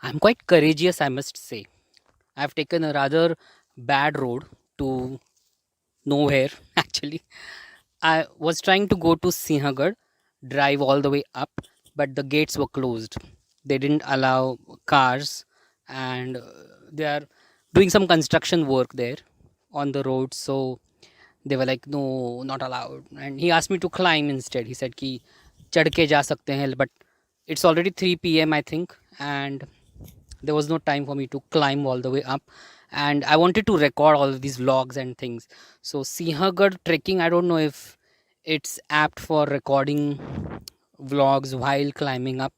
I'm quite courageous, I must say. I've taken a rather bad road to nowhere, actually. I was trying to go to Sinhagad, drive all the way up, but the gates were closed. They didn't allow cars, and they are doing some construction work there on the road. So they were like, no, not allowed. And he asked me to climb instead. He said, ki chad ke ja sakte hain, but it's already 3 p.m., I think, and there was no time for me to climb all the way up, and I wanted to record all of these vlogs and things. So Sinhagad trekking, I don't know if it's apt for recording vlogs while climbing up,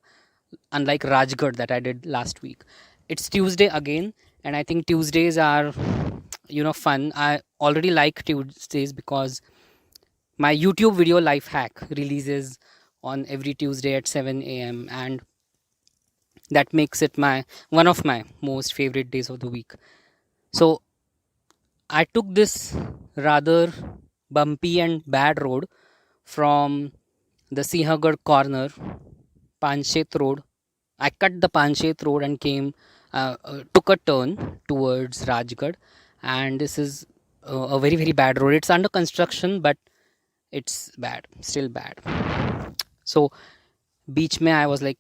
unlike Rajgarh that I did last week. It's Tuesday again, and I think Tuesdays are fun. I already like Tuesdays because my YouTube video life hack releases on every Tuesday at 7 a.m., and that makes it my one of my most favorite days of the week. So I took this rather bumpy and bad road from the Sinhagad corner, Panchet Road. I cut the Panchet Road and took a turn towards Rajgarh, and this is a very very bad road. It's under construction, but it's bad, still bad. So beach mein I was like,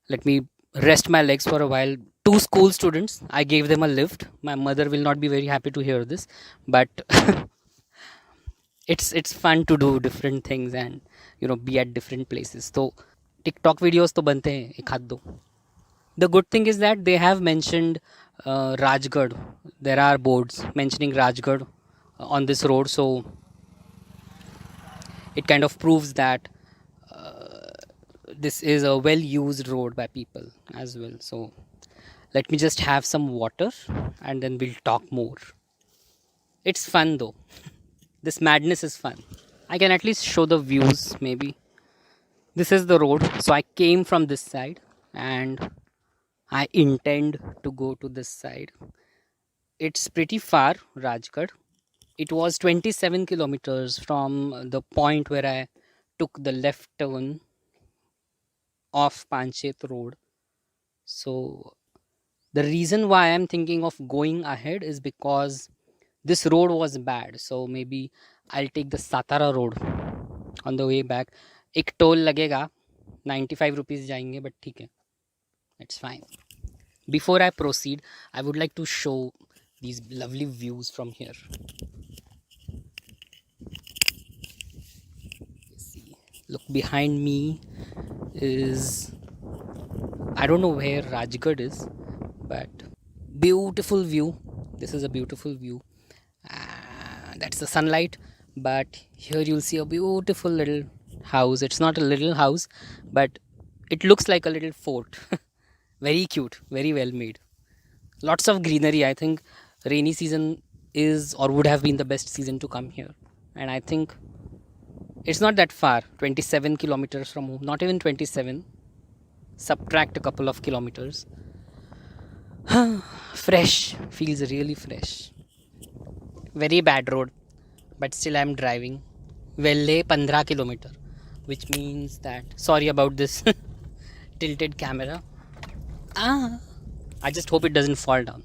let me rest my legs for a while. Two school students, I gave them a lift. My mother will not be very happy to hear this, but it's fun to do different things and be at different places. So TikTok videos तो बनते हैं एक आध दो. The good thing is that they have mentioned Rajgarh. There are boards mentioning Rajgarh on this road, so it kind of proves that this is a well used road by people as well. So let me just have some water and then we'll talk more. It's fun though. This madness is fun. I can at least show the views maybe. This is the road. So I came from this side and I intend to go to this side. It's pretty far, Rajgarh. It was 27 kilometers from the point where I took the left turn off Panchet Road. So the reason why I'm thinking of going ahead is because this road was bad. So maybe I'll take the Satara road on the way back. एक toll लगेगा, 95 rupees जाएंगे, but ठीक है, it's fine. Before I proceed, I would like to show these lovely views from here. See, look behind me is, I don't know where Rajgarh is, but beautiful view. This is a beautiful view. That's the sunlight, but here you'll see a beautiful little house. It's not a little house, but it looks like a little fort. Very cute, very well made. Lots of greenery. I think rainy season is or would have been the best season to come here, and I think it's not that far, 27 kilometers from home, not even 27. Subtract a couple of kilometers. Fresh, feels really fresh. Very bad road, but still I'm driving. Velle 15 kilometer, which means that, sorry about this tilted camera. I just hope it doesn't fall down.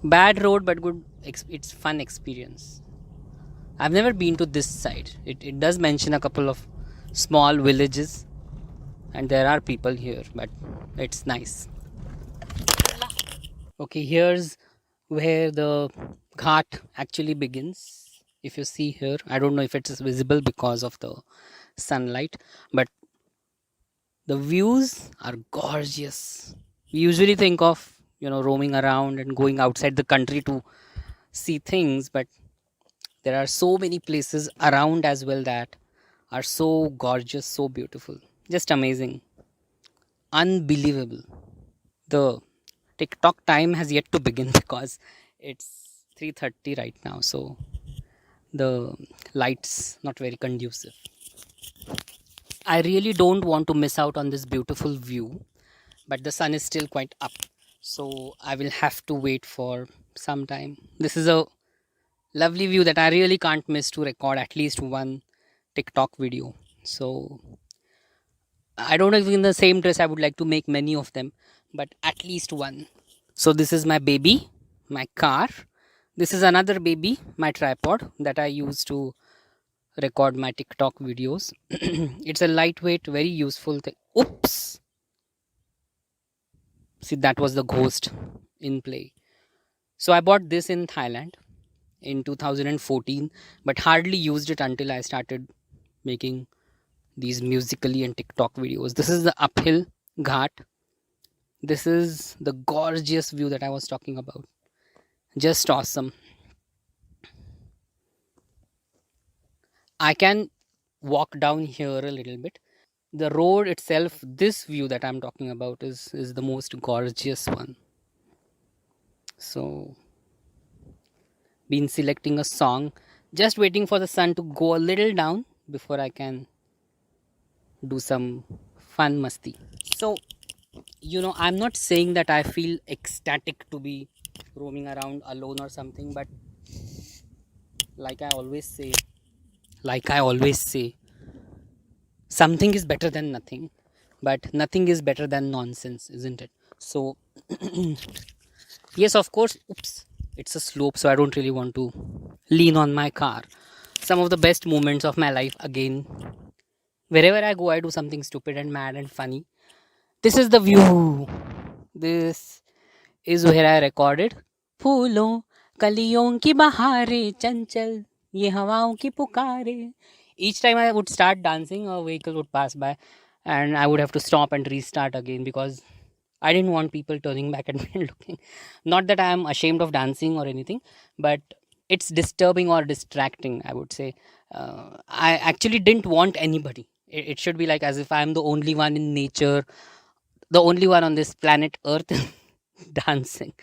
Bad road, but good. It's fun experience. I've never been to this side. It does mention a couple of small villages, and there are people here, but it's nice. Okay, here's where the ghat actually begins. If you see here, I don't know if it's visible because of the sunlight, but the views are gorgeous. We usually think of roaming around and going outside the country to see things, but there are so many places around as well that are so gorgeous, so beautiful, just amazing, unbelievable. The TikTok time has yet to begin because it's 3:30 right now, so the light's not very conducive. I really don't want to miss out on this beautiful view, but the sun is still quite up, so I will have to wait for some time. This is a lovely view that I really can't miss to record at least one TikTok video. So I don't know if in the same dress I would like to make many of them, but at least one. So this is my baby, my car. This is another baby, my tripod that I use to record my TikTok videos. It's a lightweight, very useful thing. Oops! See, that was the ghost in play. So I bought this in Thailand in 2014, but hardly used it until I started making these musically and TikTok videos. This is the uphill ghat. This is the gorgeous view that I was talking about. Just awesome. I can walk down here a little bit. The road itself, this view that I'm talking about is the most gorgeous one. So, been selecting a song, just waiting for the sun to go a little down before I can do some fun masti. So, I'm not saying that I feel ecstatic to be roaming around alone or something, but like I always say, like I always say, something is better than nothing, but nothing is better than nonsense, isn't it? So, yes, of course, oops, it's a slope, so I don't really want to lean on my car. Some of the best moments of my life, again, wherever I go, I do something stupid and mad and funny. This is the view. This is where I recorded. फूलों कलियों की बहारें चंचल ये हवाओं की पुकारे. Each time I would start dancing, a vehicle would pass by, and I would have to stop and restart again because I didn't want people turning back at me and looking. Not that I am ashamed of dancing or anything, but it's disturbing or distracting, I would say. I actually didn't want anybody. It should be like as if I'm the only one in nature, the only one on this planet Earth dancing.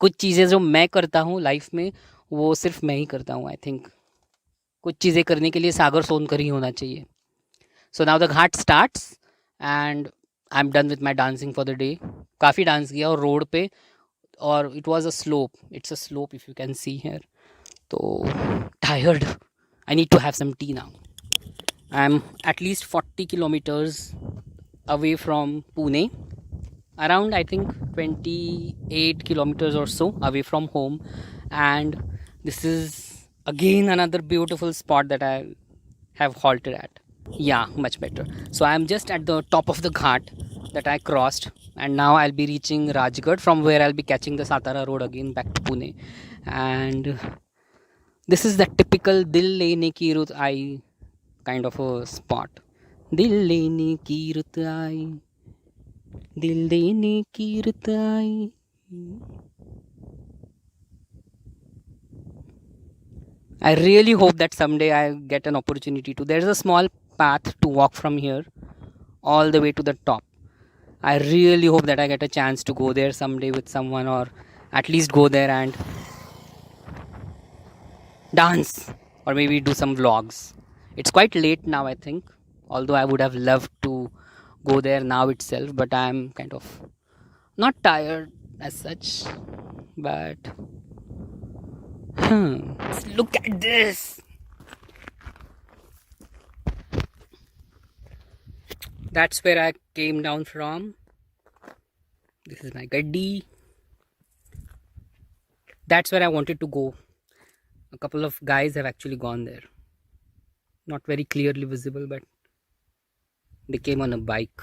कुछ चीज़ें जो मैं करता हूँ life में वो सिर्फ मैं ही करता हूँ आई थिंक कुछ चीज़ें करने के लिए सागर सोनकर ही होना चाहिए so now the ghat starts and I am done with my dancing for the day काफ़ी डांस किया और रोड पे और it was a slope it's a slope if you can see here too tired I need to have some tea now I am at least 40 kilometers away from Pune, around I think 28 kilometers or so away from home, and this is again another beautiful spot that I have halted at. Yeah, much better. So I am just at the top of the ghat that I crossed, and now I'll be reaching Rajgarh, from where I'll be catching the Satara road again back to Pune. And this is the typical Dil Lene Ki Rut Aayi kind of a spot. Dil lene ki rut aayi, dil dene ki rut aayi. I really hope that someday I get an opportunity to. There's a small path to walk from here all the way to the top. I really hope that I get a chance to go there someday with someone, or at least go there and dance, or maybe do some vlogs. It's quite late now, I think, although I would have loved to go there now itself, but I'm kind of not tired as such. But look at this. That's where I came down from. This is my gaddi. That's where I wanted to go. A couple of guys have actually gone there. Not very clearly visible, but they came on a bike.